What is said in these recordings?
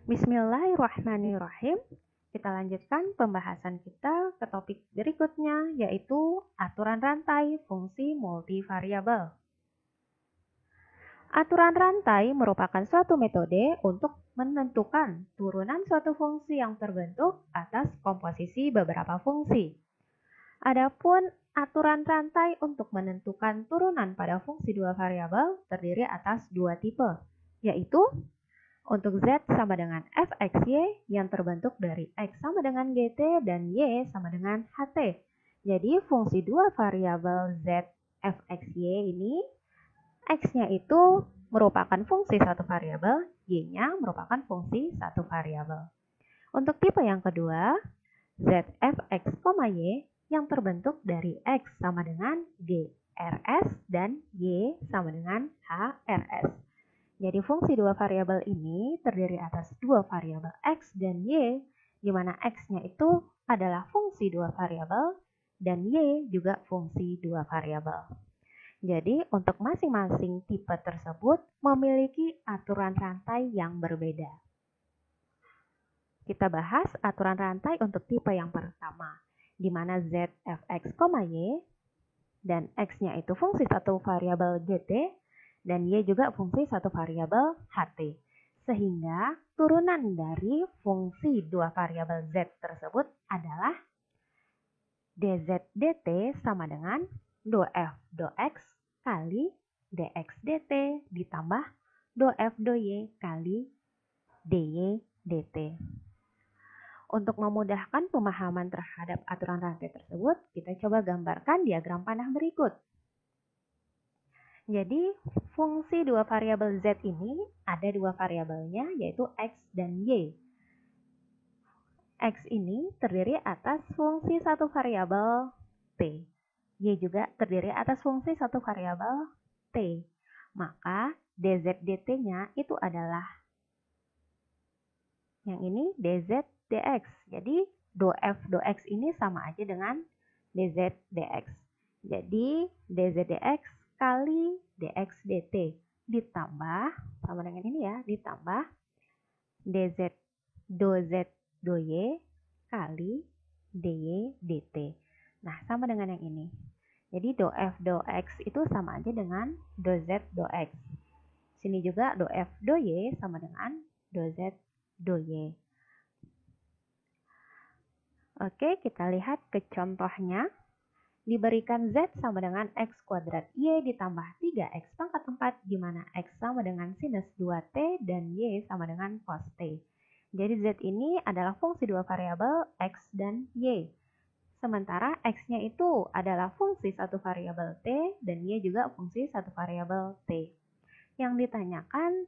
Bismillahirrahmanirrahim. Kita lanjutkan pembahasan kita ke topik berikutnya, yaitu aturan rantai fungsi multivariabel. Aturan rantai merupakan suatu metode untuk menentukan turunan suatu fungsi yang terbentuk atas komposisi beberapa fungsi. Adapun aturan rantai untuk menentukan turunan pada fungsi dua variabel terdiri atas dua tipe, yaitu untuk Z sama dengan fxy yang terbentuk dari X sama dengan GT dan Y sama dengan HT. Jadi fungsi dua variabel Z fxy ini, X-nya itu merupakan fungsi satu variabel, Y-nya merupakan fungsi satu variabel. Untuk tipe yang kedua, Z fx, Y yang terbentuk dari X sama dengan GRS dan Y sama dengan HRS. Jadi fungsi dua variabel ini terdiri atas dua variabel X dan Y, di mana X-nya itu adalah fungsi dua variabel dan Y juga fungsi dua variabel. Jadi untuk masing-masing tipe tersebut memiliki aturan rantai yang berbeda. Kita bahas aturan rantai untuk tipe yang pertama, di mana Z fx, Y dan X-nya itu fungsi satu variabel GT dan Y juga fungsi satu variabel HT. Sehingga turunan dari fungsi dua variabel Z tersebut adalah dz dt sama dengan df dx kali dx dt ditambah df dy kali dy dt. Untuk memudahkan pemahaman terhadap aturan rantai tersebut, kita coba gambarkan diagram panah berikut. Jadi, fungsi dua variabel Z ini ada dua variabelnya, yaitu X dan Y. X ini terdiri atas fungsi satu variabel T. Y juga terdiri atas fungsi satu variabel T. Maka, dz dt-nya itu adalah yang ini dz dx. Jadi, df dx ini sama aja dengan dz dx. Jadi, dz dx kali dx dt ditambah, sama dengan ini ya, ditambah dz do z do y kali dy dt. Nah, sama dengan yang ini. Jadi, do f do x itu sama aja dengan do z do x. Sini juga do f do y sama dengan do z do y. Oke, kita lihat ke contohnya. Diberikan Z sama dengan X kuadrat Y ditambah 3X pangkat 4, di mana X sama dengan sinus 2T dan Y sama dengan cos T. Jadi Z ini adalah fungsi dua variabel X dan Y. Sementara X-nya itu adalah fungsi satu variabel T dan Y juga fungsi satu variabel T. Yang ditanyakan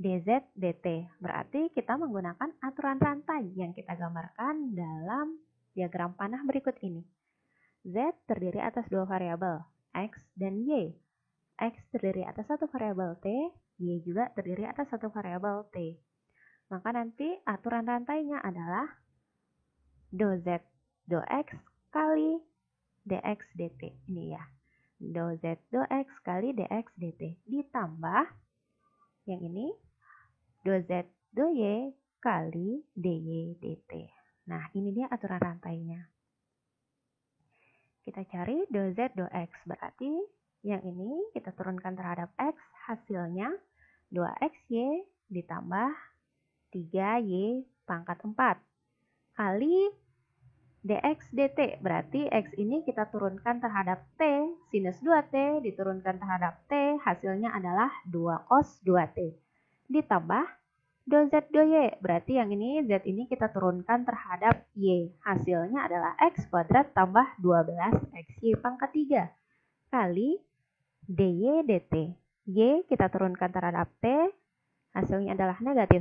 dz dt, berarti kita menggunakan aturan rantai yang kita gambarkan dalam diagram panah berikut ini. Z terdiri atas dua variabel, X dan Y. X terdiri atas satu variabel T, Y juga terdiri atas satu variabel T. Maka nanti aturan rantainya adalah do Z do X kali dx dt. Ini ya, do Z do X kali dx dt ditambah yang ini do Z do Y kali dy dt. Nah, ini dia aturan rantainya. Kita cari do Z do X, berarti yang ini kita turunkan terhadap X, hasilnya 2XY ditambah 3Y pangkat 4 kali dx dt, berarti X ini kita turunkan terhadap T, sinus 2T diturunkan terhadap T, hasilnya adalah 2 cos 2T ditambah do Z do Y, berarti yang ini Z ini kita turunkan terhadap Y. Hasilnya adalah X kuadrat tambah 12XY pangkat 3 kali dy dt. Y kita turunkan terhadap T, hasilnya adalah negatif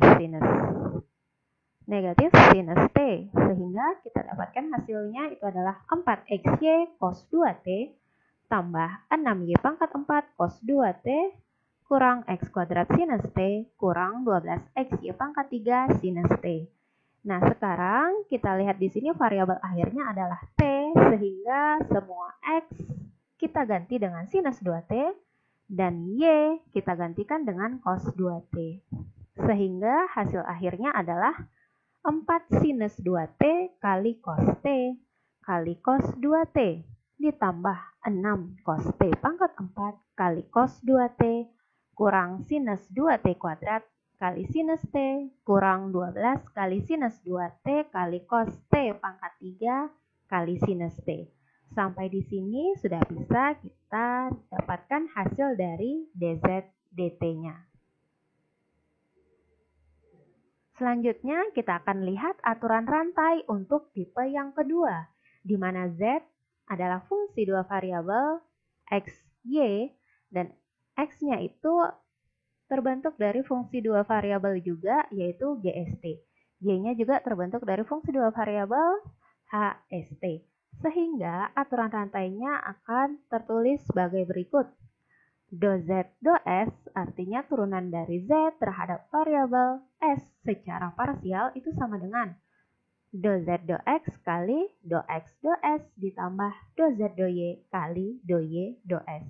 sinus T. Sehingga kita dapatkan hasilnya itu adalah 4XY cos 2T tambah 6Y pangkat 4 cos 2T kurang X kuadrat sinus T kurang 12XY pangkat 3 sinus T. Nah, sekarang kita lihat di sini variabel akhirnya adalah T, sehingga semua X kita ganti dengan sinus 2T dan Y kita gantikan dengan cos 2T. Sehingga hasil akhirnya adalah 4 sinus 2T kali cos T kali cos 2T ditambah 6 cos T pangkat 4 kali cos 2T kurang sinus 2T kuadrat kali sinus T kurang 12 kali sinus 2T kali cos T pangkat 3 kali sinus T. Sampai di sini sudah bisa kita dapatkan hasil dari dz dt-nya. Selanjutnya kita akan lihat aturan rantai untuk tipe yang kedua, di mana Z adalah fungsi dua variabel X, Y, dan X-nya itu terbentuk dari fungsi dua variabel juga, yaitu GST. Y-nya juga terbentuk dari fungsi dua variabel HST. Sehingga aturan rantainya akan tertulis sebagai berikut. Do Z, do S artinya turunan dari Z terhadap variabel S secara parsial itu sama dengan do Z, do X kali do X, do S ditambah do Z, do Y kali do Y, do S.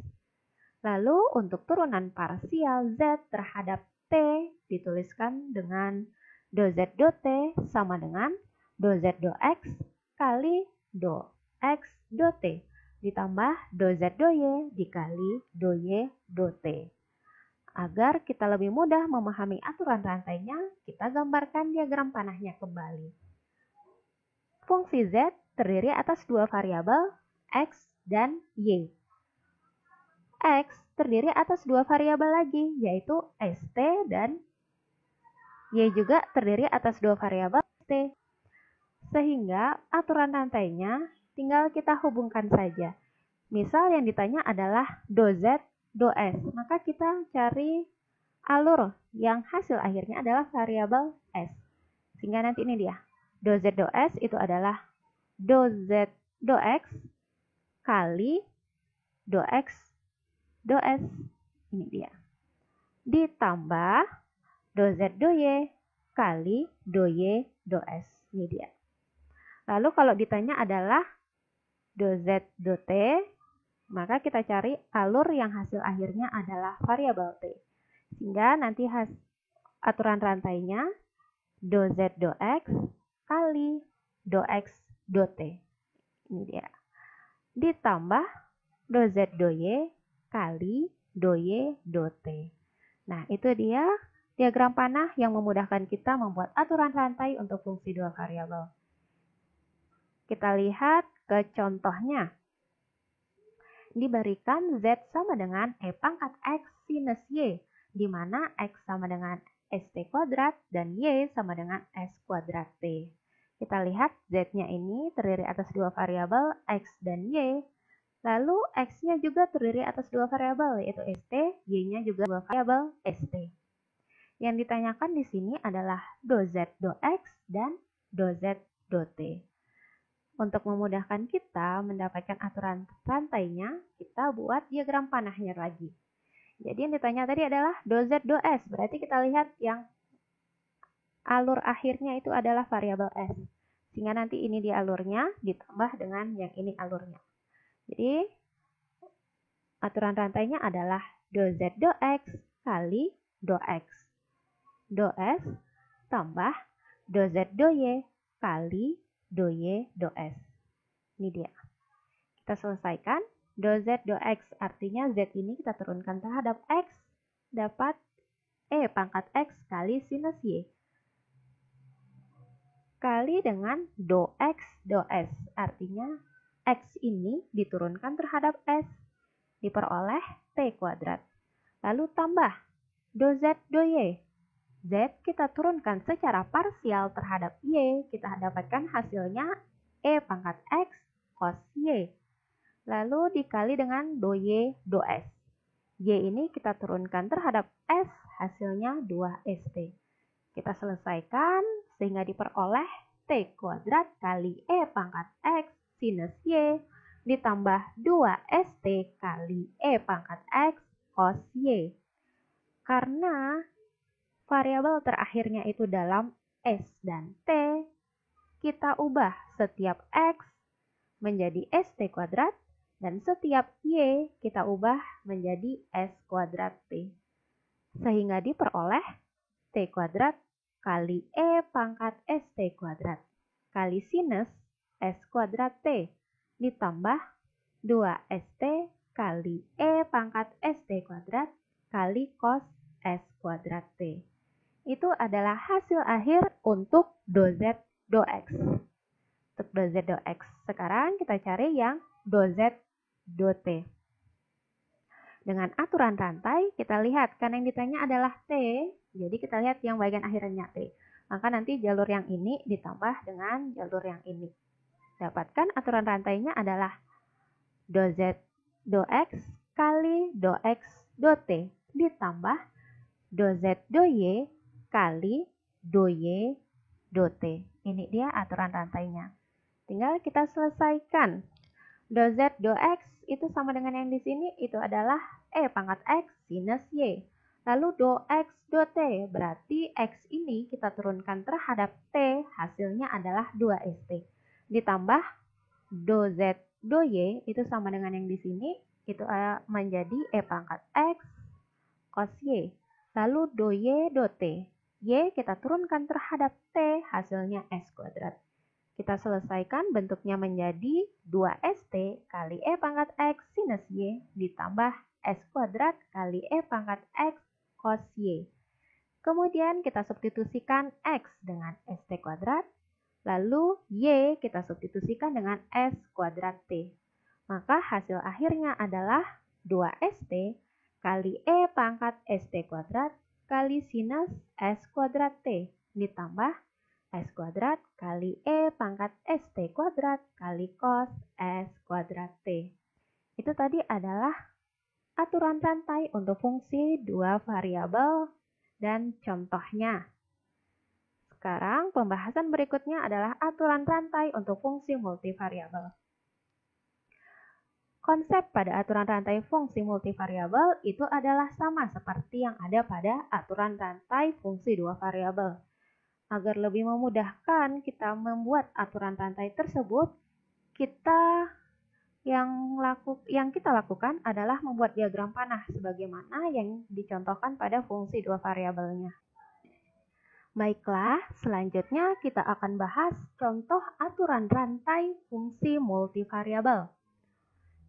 Lalu untuk turunan parsial Z terhadap T dituliskan dengan do Z, do T sama dengan do Z, do X kali do X, do T ditambah do Z, do Y dikali do Y, do T. Agar kita lebih mudah memahami aturan rantainya, kita gambarkan diagram panahnya kembali. Fungsi Z terdiri atas dua variabel X dan Y. X terdiri atas dua variabel lagi, yaitu ST dan Y juga terdiri atas dua variabel ST. Sehingga aturan rantainya tinggal kita hubungkan saja. Misal yang ditanya adalah do Z, do S. Maka kita cari alur yang hasil akhirnya adalah variabel S. Sehingga nanti ini dia. Do Z, do S itu adalah do Z, do X kali do X, do S. Ini dia. Ditambah do Z, do Y kali do Y, do S. Ini dia. Lalu kalau ditanya adalah do Z, do T, maka kita cari alur yang hasil akhirnya adalah variabel T. Sehingga nanti aturan rantainya do Z, do X kali do X, do T. Ini dia. Ditambah do Z, do Y kali do Y, do T. Nah, itu dia diagram panah yang memudahkan kita membuat aturan rantai untuk fungsi dua variabel. Kita lihat ke contohnya. Diberikan Z sama dengan E pangkat X sinus Y, di mana X sama dengan ST kuadrat dan Y sama dengan S kuadrat T. Kita lihat Z-nya ini terdiri atas dua variabel X dan Y. Lalu X-nya juga terdiri atas dua variabel, yaitu ST, Y-nya juga dua variabel ST. Yang ditanyakan di sini adalah do Z, do X, dan do Z, do T. Untuk memudahkan kita mendapatkan aturan rantainya, kita buat diagram panahnya lagi. Jadi yang ditanya tadi adalah do Z, do S. Berarti kita lihat yang alur akhirnya itu adalah variabel S. Sehingga nanti ini di alurnya ditambah dengan yang ini alurnya. Jadi aturan rantainya adalah do Z, do X kali do X, do S tambah do Z, do Y kali do Y, do S. Ini dia. Kita selesaikan. Do Z, do X artinya Z ini kita turunkan terhadap X. Dapat E pangkat X kali sinus Y. Kali dengan do X, do S. Artinya X ini diturunkan terhadap S. Diperoleh T kuadrat. Lalu tambah do Z, do Y. Z kita turunkan secara parsial terhadap Y, kita dapatkan hasilnya E pangkat X cos Y. Lalu dikali dengan do Y, do S. Y ini kita turunkan terhadap S, hasilnya 2ST. Kita selesaikan sehingga diperoleh T kuadrat kali E pangkat X sinus Y ditambah 2ST kali E pangkat X cos Y. Karena variabel terakhirnya itu dalam S dan T, kita ubah setiap X menjadi ST kuadrat dan setiap Y kita ubah menjadi S kuadrat T. Sehingga diperoleh T kuadrat kali E pangkat ST kuadrat kali sinus S kuadrat T ditambah 2ST kali E pangkat ST kuadrat kali cos S kuadrat T. Itu adalah hasil akhir untuk do Z, do X. Untuk do Z, do X. Sekarang kita cari yang do Z, do T. Dengan aturan rantai, kita lihat karena yang ditanya adalah T, jadi kita lihat yang bagian akhirnya T. Maka nanti jalur yang ini ditambah dengan jalur yang ini. Dapatkan aturan rantainya adalah do Z, do X kali do X, do T ditambah do Z, do Y kali do Y, do T. Ini dia aturan rantainya. Tinggal kita selesaikan. Do Z, do X itu sama dengan yang di sini, itu adalah E pangkat X sinus Y. Lalu do X, do T, berarti X ini kita turunkan terhadap T, hasilnya adalah 2ST. Ditambah do Z, do Y, itu sama dengan yang di sini, itu menjadi E pangkat X cos Y. Lalu do Y, do T. Y kita turunkan terhadap T, hasilnya S kuadrat. Kita selesaikan bentuknya menjadi 2ST kali E pangkat X sinus Y ditambah S kuadrat kali E pangkat X cos Y. Kemudian kita substitusikan X dengan ST kuadrat, lalu Y kita substitusikan dengan S kuadrat T. Maka hasil akhirnya adalah 2ST kali E pangkat ST kuadrat kali sinus S kuadrat T ditambah S kuadrat kali E pangkat ST kuadrat kali cos S kuadrat T. Itu tadi adalah aturan rantai untuk fungsi dua variabel dan contohnya. Sekarang pembahasan berikutnya adalah aturan rantai untuk fungsi multivariabel. Konsep pada aturan rantai fungsi multivariabel itu adalah sama seperti yang ada pada aturan rantai fungsi dua variabel. Agar lebih memudahkan kita membuat aturan rantai tersebut, yang kita lakukan adalah membuat diagram panah sebagaimana yang dicontohkan pada fungsi dua variabelnya. Baiklah, selanjutnya kita akan bahas contoh aturan rantai fungsi multivariabel.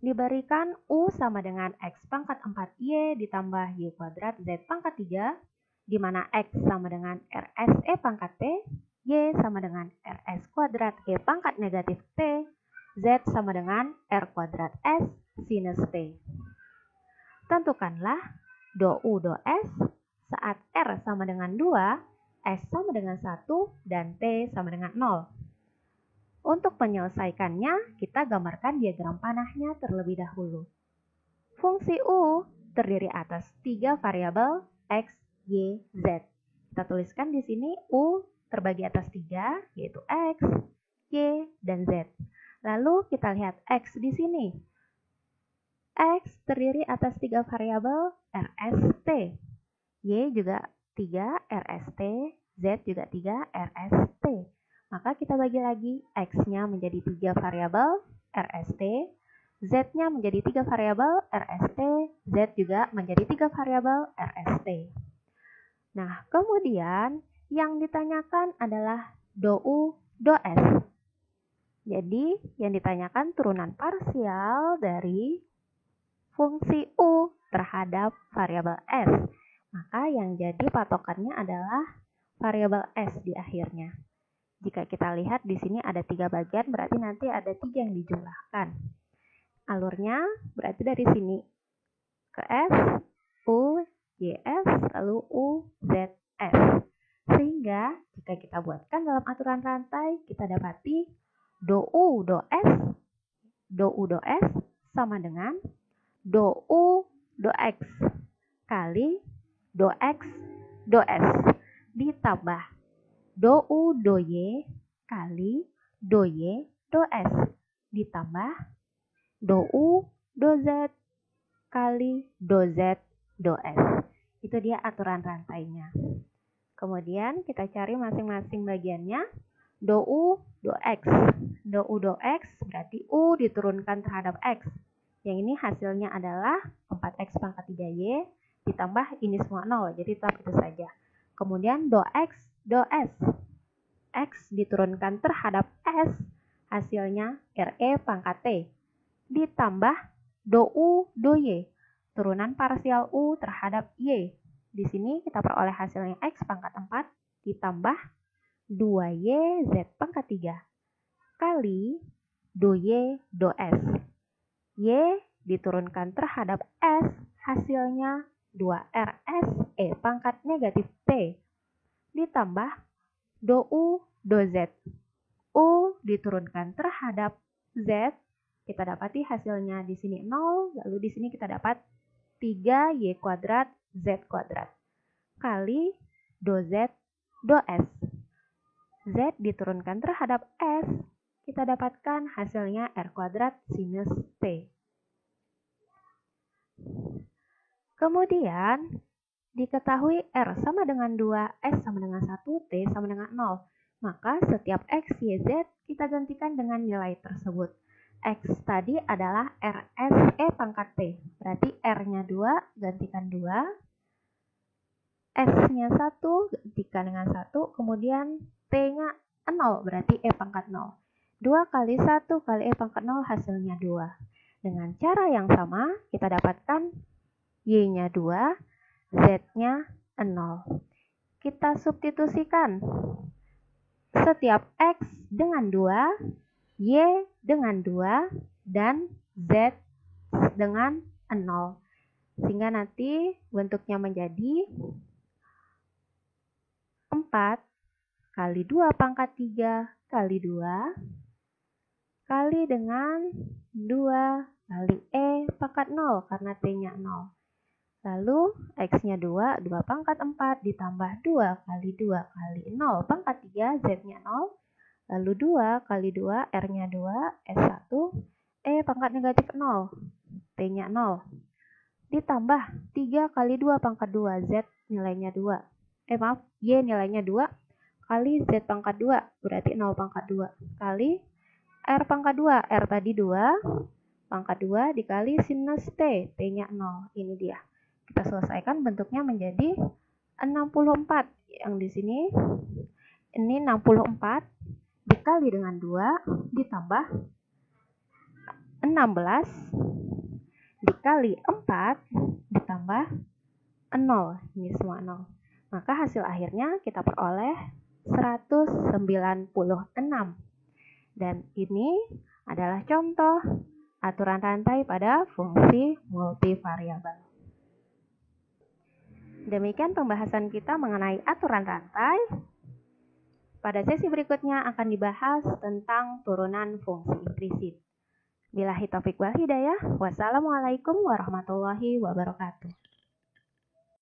Diberikan U sama dengan X pangkat 4Y ditambah Y kuadrat Z pangkat 3, di mana X sama dengan RS E pangkat T, Y sama dengan RS kuadrat E pangkat negatif T, Z sama dengan R kuadrat S sinus T. Tentukanlah do U do S saat R sama dengan 2, S sama dengan 1, dan T sama dengan 0. Untuk menyelesaikannya, kita gambarkan diagram panahnya terlebih dahulu. Fungsi U terdiri atas 3 variabel X, Y, Z. Kita tuliskan di sini U terbagi atas 3, yaitu X, Y, dan Z. Lalu kita lihat X di sini. X terdiri atas 3 variabel RST. Y juga 3 RST, Z juga 3 RST. Maka kita bagi lagi, X-nya menjadi 3 variabel RST, Z-nya menjadi 3 variabel RST, Z juga menjadi 3 variabel RST. Nah, kemudian yang ditanyakan adalah do U, do S. Jadi, yang ditanyakan turunan parsial dari fungsi U terhadap variabel S. Maka yang jadi patokannya adalah variabel S di akhirnya. Jika kita lihat di sini ada 3 bagian, berarti nanti ada 3 yang dijumlahkan. Alurnya berarti dari sini ke S, U, Y, S, lalu U, Z, S. Sehingga jika kita buatkan dalam aturan rantai, kita dapati do U, do S sama dengan do U, do X kali do X, do S ditambah do U, do Y kali do Y, do S ditambah do U, do Z kali do Z, do S. Itu dia aturan rantainya. Kemudian kita cari masing-masing bagiannya. Do U, do X. Do U, do X berarti U diturunkan terhadap X. Yang ini hasilnya adalah 4X pangkat 3Y ditambah ini semua 0, jadi tetap itu saja. kemudian do X, do S. X diturunkan terhadap S, hasilnya RE pangkat T. Ditambah do U, do Y, turunan parsial U terhadap Y. Di sini kita peroleh hasilnya X pangkat 4 ditambah 2Y Z pangkat 3 kali do Y, do S. Y diturunkan terhadap S, hasilnya 2RS E pangkat negatif T. Ditambah do U, do Z. U diturunkan terhadap Z, kita dapati hasilnya di sini 0, lalu di sini kita dapat 3Y kuadrat Z kuadrat. Kali do Z, do S. Z diturunkan terhadap S, kita dapatkan hasilnya R kuadrat sinus T. Kemudian, diketahui R sama dengan 2, S sama dengan 1, T sama dengan 0. Maka setiap X, Y, Z kita gantikan dengan nilai tersebut. X tadi adalah RS E pangkat T. Berarti R-nya 2, gantikan 2. S-nya 1, gantikan dengan 1. Kemudian T-nya 0, berarti E pangkat 0. 2 kali 1 kali E pangkat 0 hasilnya 2. Dengan cara yang sama, kita dapatkan Y-nya 2, Z-nya 0. Kita substitusikan. Setiap X dengan 2, Y dengan 2, dan Z dengan 0. Sehingga nanti bentuknya menjadi 4 kali 2 pangkat 3 kali 2 kali dengan 2 kali E pangkat 0 karena T-nya 0. Lalu X-nya 2, 2 pangkat 4 ditambah 2 kali 2 kali 0 pangkat 3, Z-nya 0. Lalu 2 kali 2, R-nya 2, S1, E pangkat negatif 0, T-nya 0. Ditambah 3 kali 2 pangkat 2, Z nilainya 2. Y nilainya 2 kali Z pangkat 2, berarti 0 pangkat 2, kali R pangkat 2, R tadi 2, pangkat 2 dikali sinus T, T-nya 0. Ini dia. Kita selesaikan bentuknya menjadi 64. Yang di sini ini 64 dikali dengan 2 ditambah 16 dikali 4 ditambah 0. Ini semua 0. Maka hasil akhirnya kita peroleh 196. Dan ini adalah contoh aturan rantai pada fungsi multivariabel. Demikian pembahasan kita mengenai aturan rantai. Pada sesi berikutnya akan dibahas tentang turunan fungsi implisit. Billahi taufiq wal hidayah. Wassalamualaikum warahmatullahi wabarakatuh.